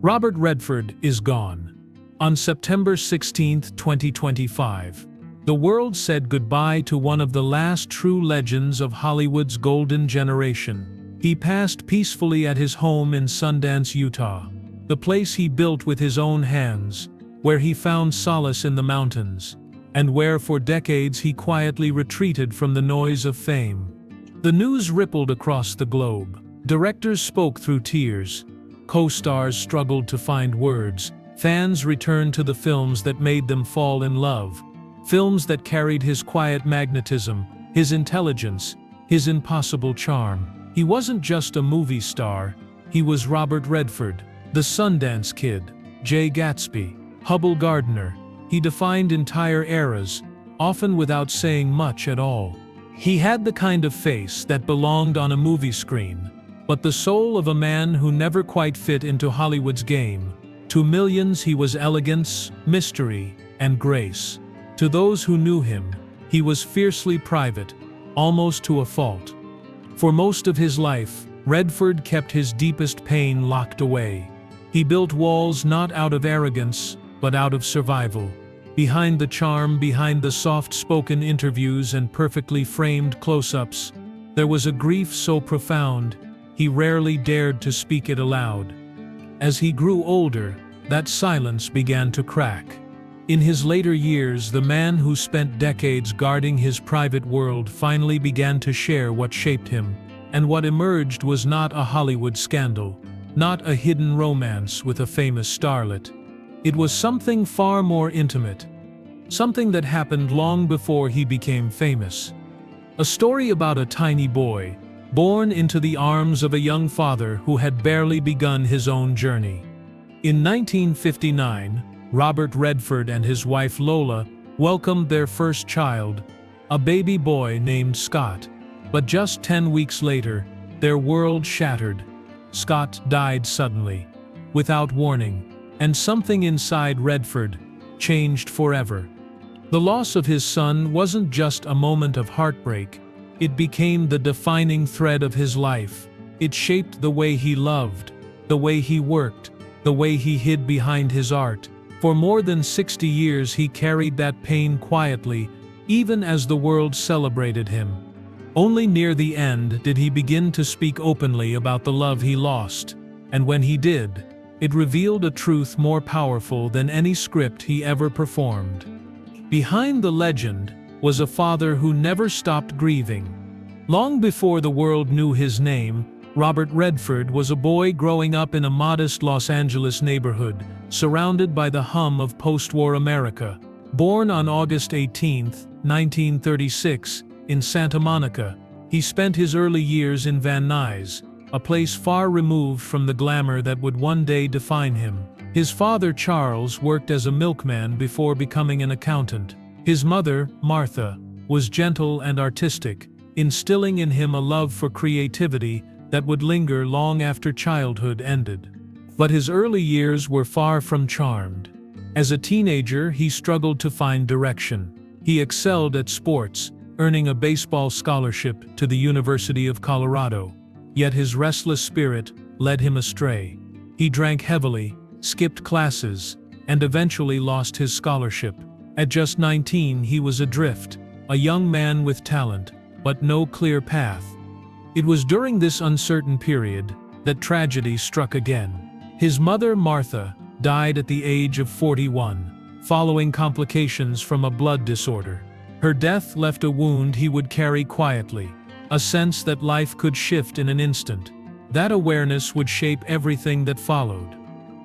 Robert Redford is gone. On September 16, 2025, the world said goodbye to one of the last true legends of Hollywood's golden generation. He passed peacefully at his home in Sundance, Utah, the place he built with his own hands, where he found solace in the mountains, and where for decades he quietly retreated from the noise of fame. The news rippled across the globe. Directors spoke through tears. Co-stars struggled to find words. Fans returned to the films that made them fall in love. Films that carried his quiet magnetism, his intelligence, his impossible charm. He wasn't just a movie star, he was Robert Redford, the Sundance Kid, Jay Gatsby, Hubble Gardner. He defined entire eras, often without saying much at all. He had the kind of face that belonged on a movie screen, but the soul of a man who never quite fit into Hollywood's game. To millions he was elegance, mystery, and grace. To those who knew him, he was fiercely private, almost to a fault. For most of his life, Redford kept his deepest pain locked away. He built walls not out of arrogance, but out of survival. Behind the charm, behind the soft-spoken interviews and perfectly framed close-ups, there was a grief so profound, he rarely dared to speak it aloud. As he grew older, that silence began to crack. In his later years, the man who spent decades guarding his private world finally began to share what shaped him, and what emerged was not a Hollywood scandal, not a hidden romance with a famous starlet. It was something far more intimate, something that happened long before he became famous. A story about a tiny boy, born into the arms of a young father who had barely begun his own journey. In 1959, Robert Redford and his wife Lola welcomed their first child, a baby boy named Scott. But just 10 weeks later, their world shattered. Scott died suddenly, without warning, and something inside Redford changed forever. The loss of his son wasn't just a moment of heartbreak, it became the defining thread of his life. It shaped the way he loved, the way he worked, the way he hid behind his art. For more than 60 years he carried that pain quietly, even as the world celebrated him. Only near the end did he begin to speak openly about the love he lost, and when he did, it revealed a truth more powerful than any script he ever performed. Behind the legend was a father who never stopped grieving. Long before the world knew his name, Robert Redford was a boy growing up in a modest Los Angeles neighborhood, surrounded by the hum of post-war America. Born on August 18, 1936, in Santa Monica, he spent his early years in Van Nuys, a place far removed from the glamour that would one day define him. His father, Charles, worked as a milkman before becoming an accountant. His mother, Martha, was gentle and artistic, instilling in him a love for creativity that would linger long after childhood ended. But his early years were far from charmed. As a teenager, he struggled to find direction. He excelled at sports, earning a baseball scholarship to the University of Colorado. Yet his restless spirit led him astray. He drank heavily, skipped classes, and eventually lost his scholarship. At just 19, he was adrift, a young man with talent, but no clear path. It was during this uncertain period that tragedy struck again. His mother, Martha, died at the age of 41, following complications from a blood disorder. Her death left a wound he would carry quietly, a sense that life could shift in an instant. That awareness would shape everything that followed.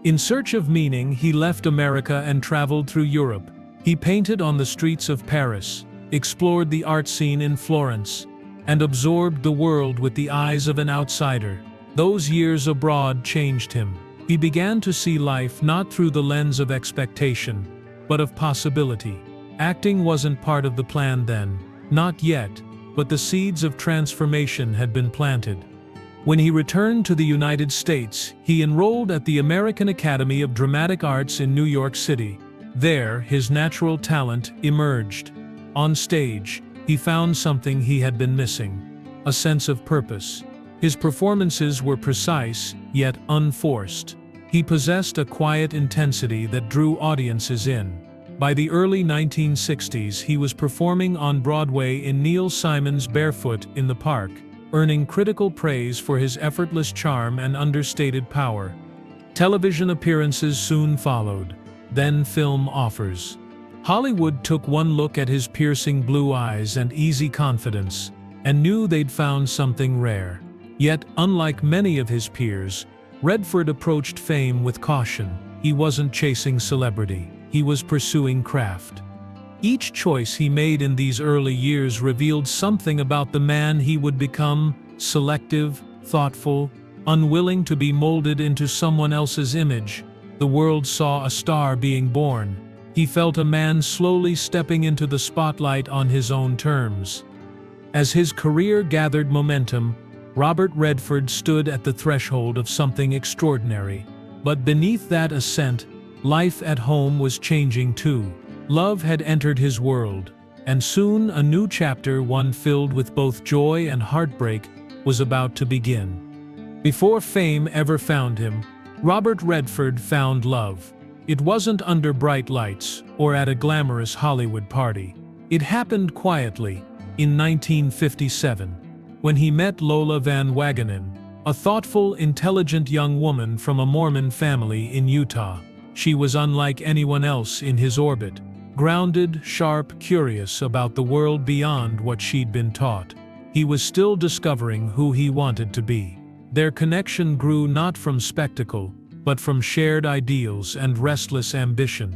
In search of meaning, he left America and traveled through Europe. He painted on the streets of Paris, explored the art scene in Florence, and absorbed the world with the eyes of an outsider. Those years abroad changed him. He began to see life not through the lens of expectation, but of possibility. Acting wasn't part of the plan then, not yet, but the seeds of transformation had been planted. When he returned to the United States, he enrolled at the American Academy of Dramatic Arts in New York City. There, his natural talent emerged. On stage, he found something he had been missing: a sense of purpose. His performances were precise, yet unforced. He possessed a quiet intensity that drew audiences in. By the early 1960s, he was performing on Broadway in Neil Simon's Barefoot in the Park, earning critical praise for his effortless charm and understated power. Television appearances soon followed, then film offers. Hollywood took one look at his piercing blue eyes and easy confidence, and knew they'd found something rare. Yet, unlike many of his peers, Redford approached fame with caution. He wasn't chasing celebrity, he was pursuing craft. Each choice he made in these early years revealed something about the man he would become: selective, thoughtful, unwilling to be molded into someone else's image. The world saw a star being born. He felt a man slowly stepping into the spotlight on his own terms. As his career gathered momentum, Robert Redford stood at the threshold of something extraordinary. But beneath that ascent, life at home was changing too. Love had entered his world, and soon a new chapter, one filled with both joy and heartbreak, was about to begin. Before fame ever found him, Robert Redford found love. It wasn't under bright lights or at a glamorous Hollywood party. It happened quietly, in 1957, when he met Lola Van Wagenen, a thoughtful, intelligent young woman from a Mormon family in Utah. She was unlike anyone else in his orbit, grounded, sharp, curious about the world beyond what she'd been taught. He was still discovering who he wanted to be. Their connection grew not from spectacle, but from shared ideals and restless ambition.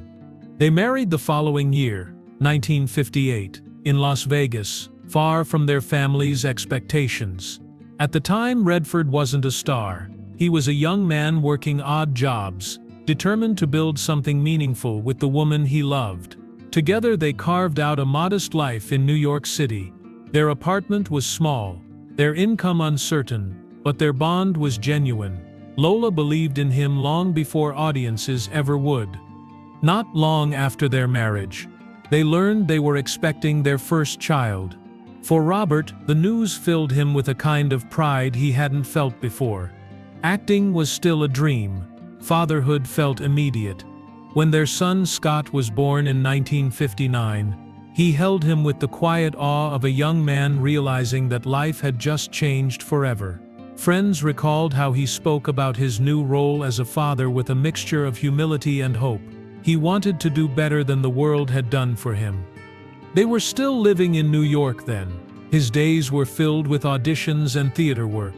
They married the following year, 1958, in Las Vegas, far from their family's expectations. At the time, Redford wasn't a star. He was a young man working odd jobs, determined to build something meaningful with the woman he loved. Together they carved out a modest life in New York City. Their apartment was small, their income uncertain, but their bond was genuine. Lola believed in him long before audiences ever would. Not long after their marriage, they learned they were expecting their first child. For Robert, the news filled him with a kind of pride he hadn't felt before. Acting was still a dream. Fatherhood felt immediate. When their son Scott was born in 1959, he held him with the quiet awe of a young man realizing that life had just changed forever. Friends recalled how he spoke about his new role as a father with a mixture of humility and hope. He wanted to do better than the world had done for him. They were still living in New York then. His days were filled with auditions and theater work.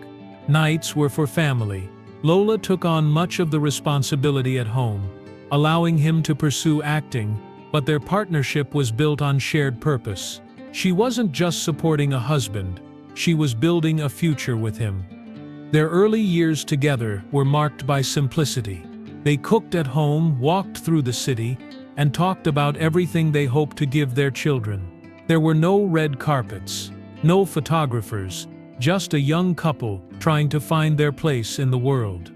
Nights were for family. Lola took on much of the responsibility at home, allowing him to pursue acting, but their partnership was built on shared purpose. She wasn't just supporting a husband, she was building a future with him. Their early years together were marked by simplicity. They cooked at home, walked through the city, and talked about everything they hoped to give their children. There were no red carpets, no photographers, just a young couple trying to find their place in the world.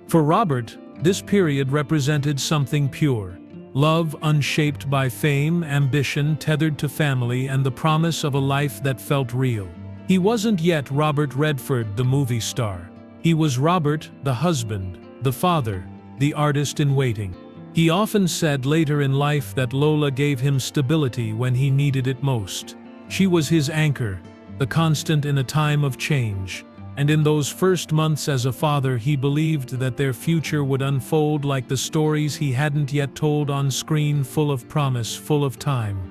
For Robert, this period represented something pure. Love unshaped by fame, ambition tethered to family, and the promise of a life that felt real. He wasn't yet Robert Redford, the movie star. He was Robert, the husband, the father, the artist in waiting. He often said later in life that Lola gave him stability when he needed it most. She was his anchor, the constant in a time of change. And in those first months as a father, he believed that their future would unfold like the stories he hadn't yet told on screen, full of promise, full of time.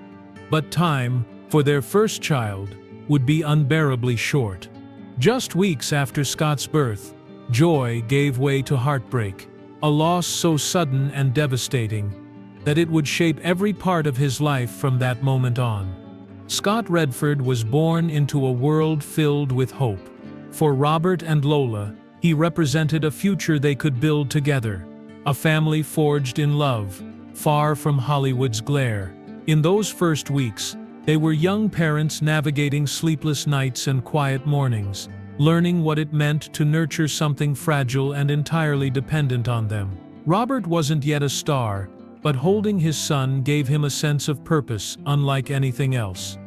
But time, for their first child, would be unbearably short. Just weeks after Scott's birth, joy gave way to heartbreak, a loss so sudden and devastating that it would shape every part of his life from that moment on. Scott Redford was born into a world filled with hope. For Robert and Lola, he represented a future they could build together, a family forged in love, far from Hollywood's glare. In those first weeks, they were young parents navigating sleepless nights and quiet mornings, learning what it meant to nurture something fragile and entirely dependent on them. Robert wasn't yet a star, but holding his son gave him a sense of purpose unlike anything else.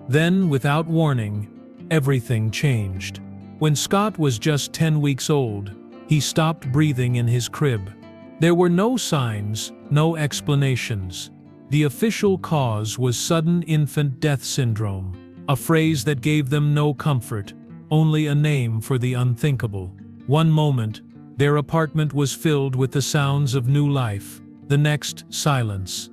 Then, without warning, everything changed. When Scott was just 10 weeks old, he stopped breathing in his crib. There were no signs, no explanations. The official cause was sudden infant death syndrome, a phrase that gave them no comfort, only a name for the unthinkable. One moment, their apartment was filled with the sounds of new life, the next, silence.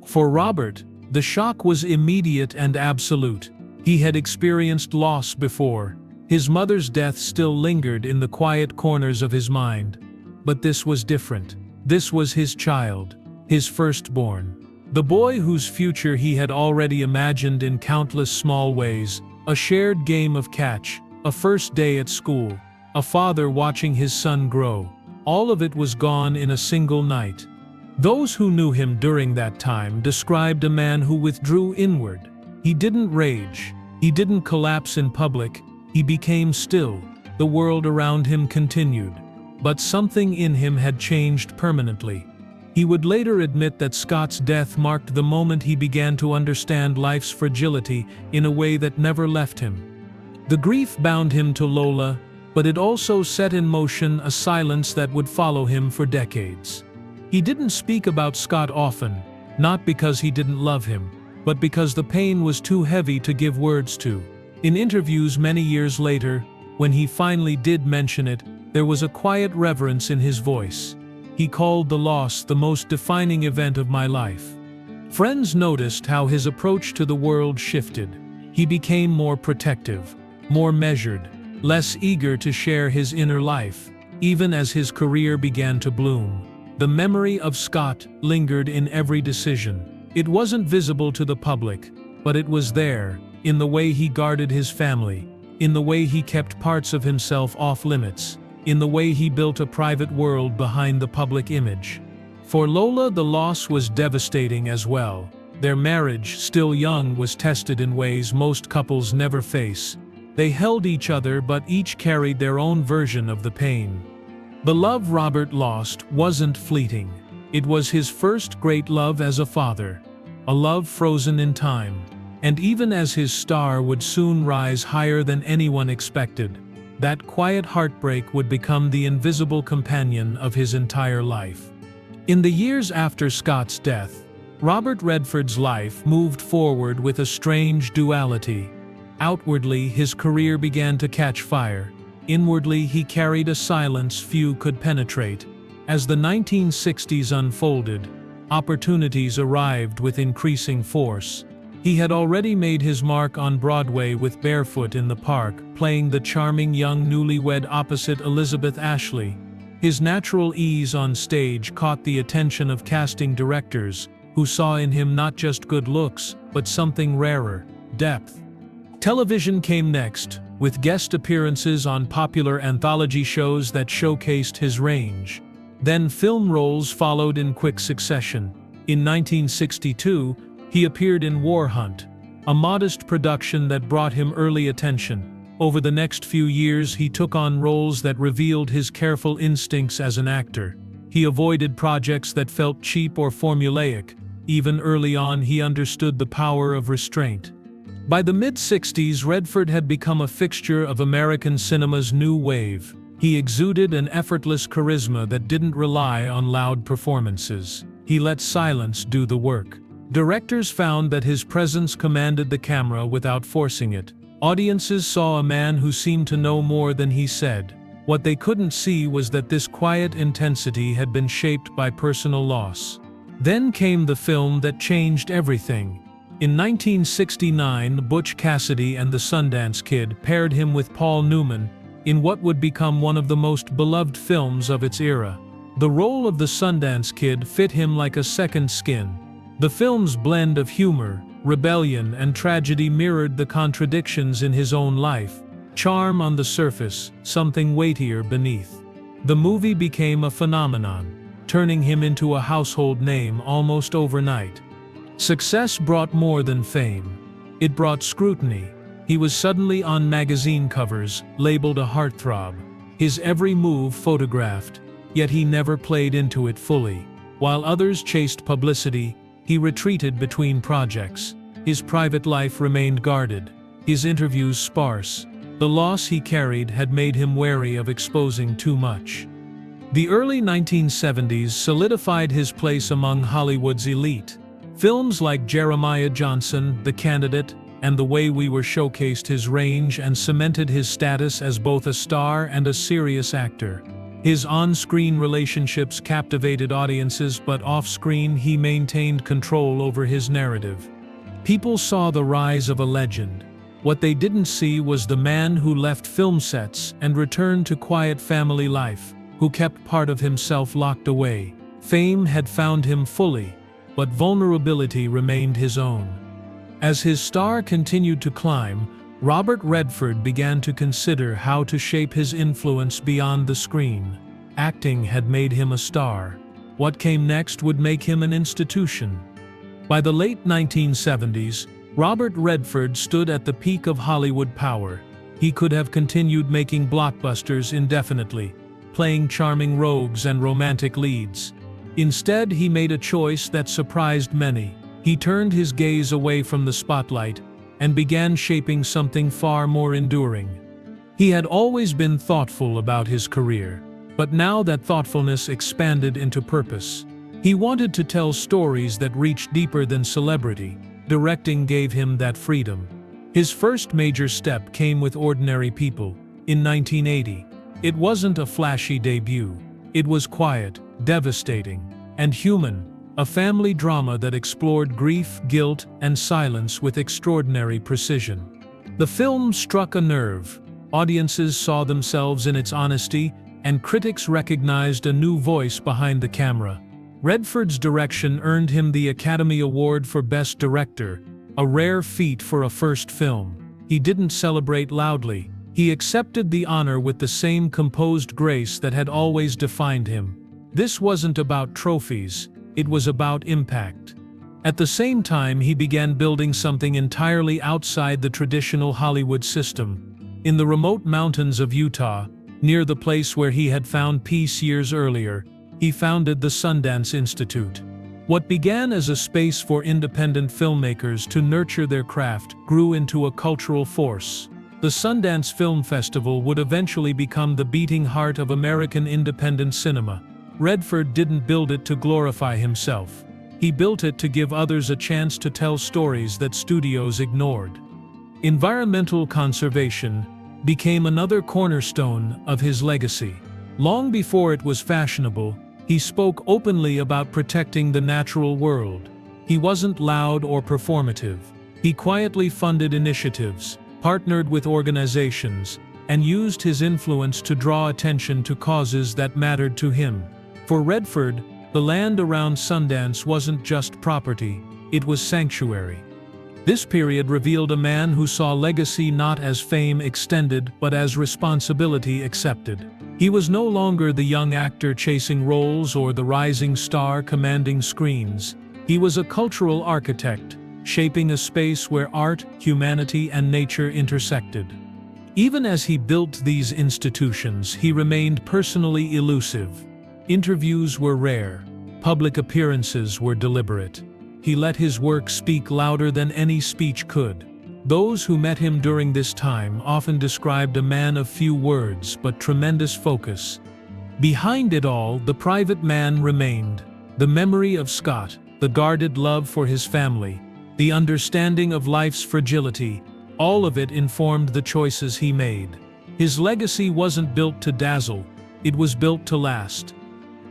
For Robert, the shock was immediate and absolute. He had experienced loss before. His mother's death still lingered in the quiet corners of his mind. But this was different. This was his child, his firstborn. The boy whose future he had already imagined in countless small ways, a shared game of catch, a first day at school, a father watching his son grow. All of it was gone in a single night. Those who knew him during that time described a man who withdrew inward. He didn't rage. He didn't collapse in public. He became still. The world around him continued. But something in him had changed permanently. He would later admit that Scott's death marked the moment he began to understand life's fragility in a way that never left him. The grief bound him to Lola, but it also set in motion a silence that would follow him for decades. He didn't speak about Scott often, not because he didn't love him, but because the pain was too heavy to give words to. In interviews many years later, when he finally did mention it, there was a quiet reverence in his voice. He called the loss the most defining event of my life. Friends noticed how his approach to the world shifted. He became more protective, more measured, less eager to share his inner life, even as his career began to bloom. The memory of Scott lingered in every decision. It wasn't visible to the public, but it was there, in the way he guarded his family, in the way he kept parts of himself off limits, in the way he built a private world behind the public image. For Lola, the loss was devastating as well. Their marriage, still young, was tested in ways most couples never face. They held each other, but each carried their own version of the pain. The love Robert lost wasn't fleeting. It was his first great love as a father, a love frozen in time. And even as his star would soon rise higher than anyone expected, that quiet heartbreak would become the invisible companion of his entire life. In the years after Scott's death, Robert Redford's life moved forward with a strange duality. Outwardly, his career began to catch fire. Inwardly, he carried a silence few could penetrate. As the 1960s unfolded, opportunities arrived with increasing force. He had already made his mark on Broadway with Barefoot in the Park, playing the charming young newlywed opposite Elizabeth Ashley. His natural ease on stage caught the attention of casting directors, who saw in him not just good looks, but something rarer, depth. Television came next, with guest appearances on popular anthology shows that showcased his range. Then film roles followed in quick succession. In 1962, he appeared in War Hunt, a modest production that brought him early attention. Over the next few years, he took on roles that revealed his careful instincts as an actor. He avoided projects that felt cheap or formulaic. Even early on, he understood the power of restraint. By the mid-60s, Redford had become a fixture of American cinema's new wave. He exuded an effortless charisma that didn't rely on loud performances. He let silence do the work. Directors found that his presence commanded the camera without forcing it. Audiences saw a man who seemed to know more than he said. What they couldn't see was that this quiet intensity had been shaped by personal loss. Then came the film that changed everything. In 1969, Butch Cassidy and the Sundance Kid paired him with Paul Newman in what would become one of the most beloved films of its era. The role of the Sundance Kid fit him like a second skin. The film's blend of humor, rebellion, and tragedy mirrored the contradictions in his own life. Charm on the surface, something weightier beneath. The movie became a phenomenon, turning him into a household name almost overnight. Success brought more than fame. It brought scrutiny. He was suddenly on magazine covers, labeled a heartthrob. His every move photographed, yet he never played into it fully. While others chased publicity, he retreated between projects. His private life remained guarded, his interviews sparse. The loss he carried had made him wary of exposing too much. The early 1970s solidified his place among Hollywood's elite. Films like Jeremiah Johnson, The Candidate, and The Way We Were showcased his range and cemented his status as both a star and a serious actor. His on-screen relationships captivated audiences, but off-screen he maintained control over his narrative. People saw the rise of a legend. What they didn't see was the man who left film sets and returned to quiet family life, who kept part of himself locked away. Fame had found him fully, but vulnerability remained his own. As his star continued to climb, Robert Redford began to consider how to shape his influence beyond the screen. Acting had made him a star. What came next would make him an institution. By the late 1970s, Robert Redford stood at the peak of Hollywood power. He could have continued making blockbusters indefinitely, playing charming rogues and romantic leads. Instead, he made a choice that surprised many. He turned his gaze away from the spotlight and began shaping something far more enduring. He had always been thoughtful about his career, but now that thoughtfulness expanded into purpose. He wanted to tell stories that reached deeper than celebrity. Directing gave him that freedom. His first major step came with Ordinary People, in 1980. It wasn't a flashy debut. It was quiet, devastating, and human, a family drama that explored grief, guilt, and silence with extraordinary precision. The film struck a nerve. Audiences saw themselves in its honesty, and critics recognized a new voice behind the camera. Redford's direction earned him the Academy Award for Best Director, a rare feat for a first film. He didn't celebrate loudly. He accepted the honor with the same composed grace that had always defined him. This wasn't about trophies, it was about impact. At the same time, he began building something entirely outside the traditional Hollywood system. In the remote mountains of Utah, near the place where he had found peace years earlier, he founded the Sundance Institute. What began as a space for independent filmmakers to nurture their craft grew into a cultural force. The Sundance Film Festival would eventually become the beating heart of American independent cinema. Redford didn't build it to glorify himself. He built it to give others a chance to tell stories that studios ignored. Environmental conservation became another cornerstone of his legacy. Long before it was fashionable, he spoke openly about protecting the natural world. He wasn't loud or performative. He quietly funded initiatives, partnered with organizations, and used his influence to draw attention to causes that mattered to him. For Redford, the land around Sundance wasn't just property, it was sanctuary. This period revealed a man who saw legacy not as fame extended but as responsibility accepted. He was no longer the young actor chasing roles or the rising star commanding screens. He was a cultural architect, shaping a space where art, humanity, and nature intersected. Even as he built these institutions, he remained personally elusive. Interviews were rare. Public appearances were deliberate. He let his work speak louder than any speech could. Those who met him during this time often described a man of few words but tremendous focus. Behind it all, the private man remained. The memory of Scott, the guarded love for his family, the understanding of life's fragility, all of it informed the choices he made. His legacy wasn't built to dazzle, it was built to last.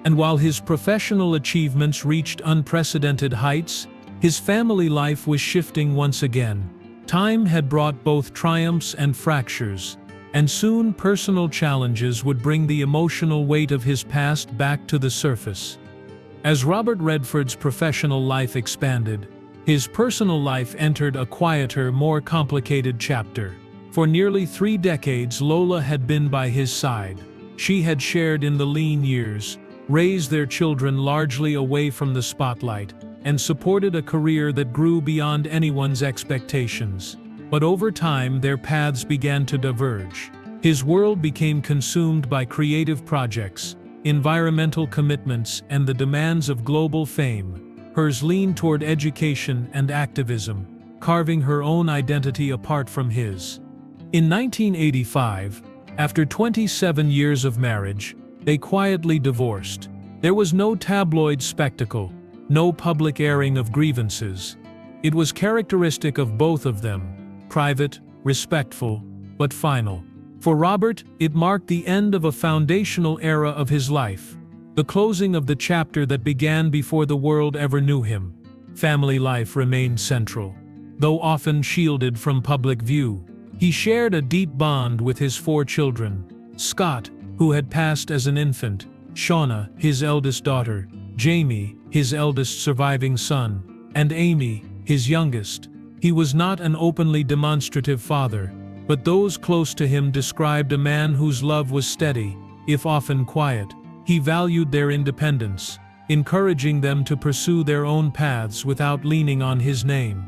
And while his professional achievements reached unprecedented heights, his family life was shifting once again. Time had brought both triumphs and fractures, and soon personal challenges would bring the emotional weight of his past back to the surface. As Robert Redford's professional life expanded, his personal life entered a quieter, more complicated chapter. For nearly 3 decades, Lola had been by his side. She had shared in the lean years, raised their children largely away from the spotlight, and supported a career that grew beyond anyone's expectations. But over time, their paths began to diverge. His world became consumed by creative projects, environmental commitments, and the demands of global fame. Hers leaned toward education and activism, carving her own identity apart from his. In 1985, after 27 years of marriage, They quietly divorced. There was no tabloid spectacle, no public airing of grievances. It was characteristic of both of them, private, respectful, but final. For Robert, it marked the end of a foundational era of his life, the closing of the chapter that began before the world ever knew him. Family life remained central. Though often shielded from public view, he shared a deep bond with his 4 children: Scott, who had passed as an infant; Shauna, his eldest daughter; Jamie, his eldest surviving son; and Amy, his youngest. He was not an openly demonstrative father, but those close to him described a man whose love was steady, if often quiet. He valued their independence, encouraging them to pursue their own paths without leaning on his name.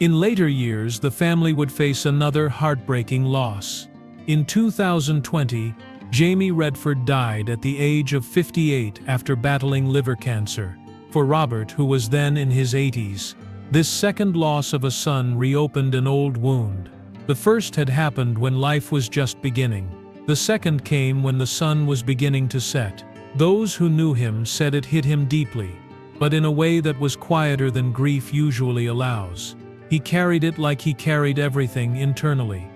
In later years, the family would face another heartbreaking loss. In 2020, Jamie Redford died at the age of 58 after battling liver cancer. For Robert, who was then in his 80s, this second loss of a son reopened an old wound. The first had happened when life was just beginning. The second came when the sun was beginning to set. Those who knew him said it hit him deeply, but in a way that was quieter than grief usually allows. He carried it like he carried everything internally.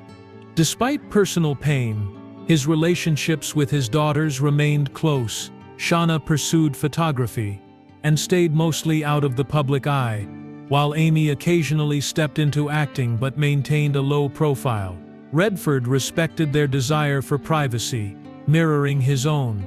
Despite personal pain, his relationships with his daughters remained close. Shauna pursued photography and stayed mostly out of the public eye, while Amy occasionally stepped into acting but maintained a low profile. Redford respected their desire for privacy, mirroring his own.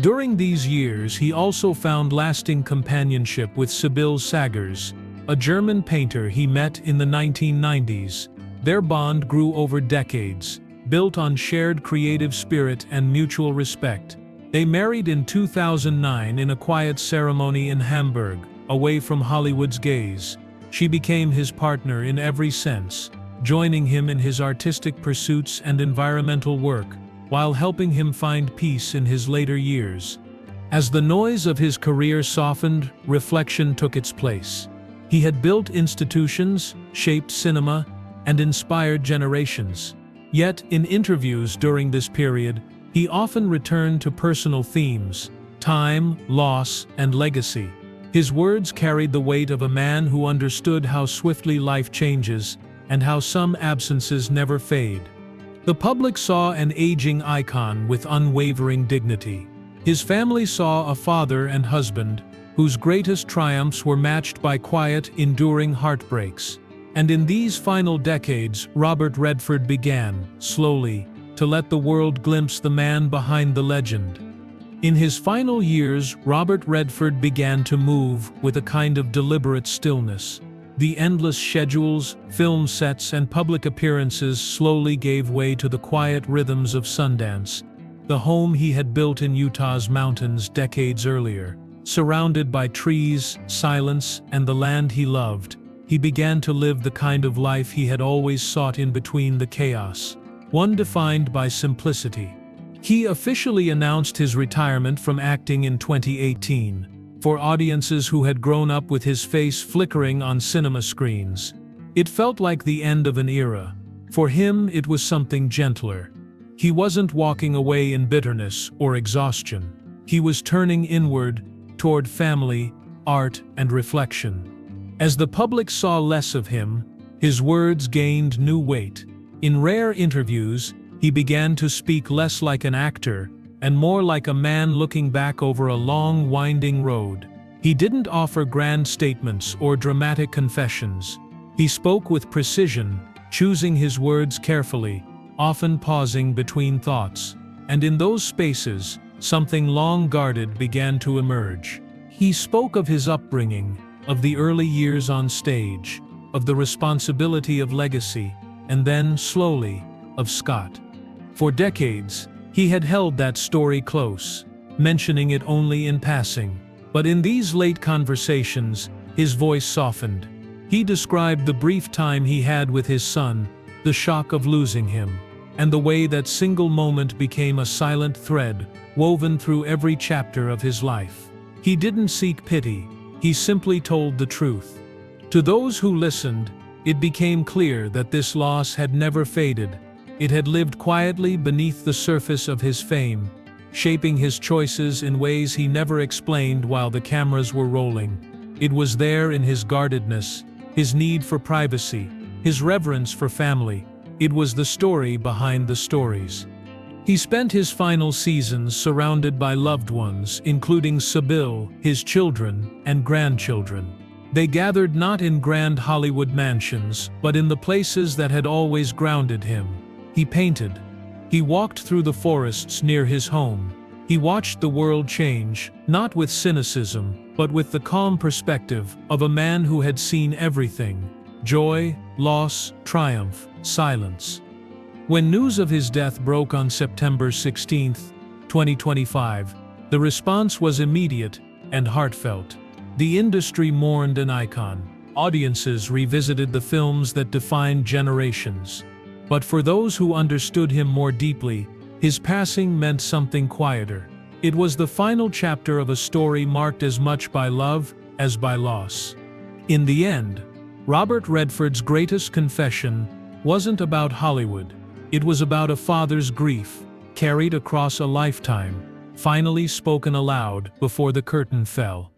During these years, he also found lasting companionship with Sibylle Sagers, a German painter he met in the 1990s. Their bond grew over decades, built on shared creative spirit and mutual respect. They married in 2009 in a quiet ceremony in Hamburg, away from Hollywood's gaze. She became his partner in every sense, joining him in his artistic pursuits and environmental work, while helping him find peace in his later years. As the noise of his career softened, reflection took its place. He had built institutions, shaped cinema, and inspired generations. Yet, in interviews during this period, he often returned to personal themes: time, loss, and legacy. His words carried the weight of a man who understood how swiftly life changes and how some absences never fade. The public saw an aging icon with unwavering dignity. His family saw a father and husband whose greatest triumphs were matched by quiet, enduring heartbreaks. And in these final decades, Robert Redford began, slowly, to let the world glimpse the man behind the legend. In his final years, Robert Redford began to move with a kind of deliberate stillness. The endless schedules, film sets, and public appearances slowly gave way to the quiet rhythms of Sundance, the home he had built in Utah's mountains decades earlier. Surrounded by trees, silence, and the land he loved, he began to live the kind of life he had always sought in between the chaos, one defined by simplicity. He officially announced his retirement from acting in 2018. For audiences who had grown up with his face flickering on cinema screens, it felt like the end of an era. For him, it was something gentler. He wasn't walking away in bitterness or exhaustion. He was turning inward, toward family, art, and reflection. As the public saw less of him, his words gained new weight. In rare interviews, he began to speak less like an actor and more like a man looking back over a long, winding road. He didn't offer grand statements or dramatic confessions. He spoke with precision, choosing his words carefully, often pausing between thoughts. And in those spaces, something long guarded began to emerge. He spoke of his upbringing, of the early years on stage, of the responsibility of legacy, and then, slowly, of Scott. For decades, he had held that story close, mentioning it only in passing. But in these late conversations, his voice softened. He described the brief time he had with his son, the shock of losing him, and the way that single moment became a silent thread woven through every chapter of his life. He didn't seek pity, he simply told the truth. To those who listened, it became clear that this loss had never faded. It had lived quietly beneath the surface of his fame, shaping his choices in ways he never explained while the cameras were rolling. It was there in his guardedness, his need for privacy, his reverence for family. It was the story behind the stories. He spent his final seasons surrounded by loved ones, including Sybil, his children, and grandchildren. They gathered not in grand Hollywood mansions, but in the places that had always grounded him. He painted. He walked through the forests near his home. He watched the world change, not with cynicism, but with the calm perspective of a man who had seen everything: joy, loss, triumph, silence. When news of his death broke on September 16, 2025, the response was immediate and heartfelt. The industry mourned an icon. Audiences revisited the films that defined generations. But for those who understood him more deeply, his passing meant something quieter. It was the final chapter of a story marked as much by love as by loss. In the end, Robert Redford's greatest confession wasn't about Hollywood. It was about a father's grief, carried across a lifetime, finally spoken aloud before the curtain fell.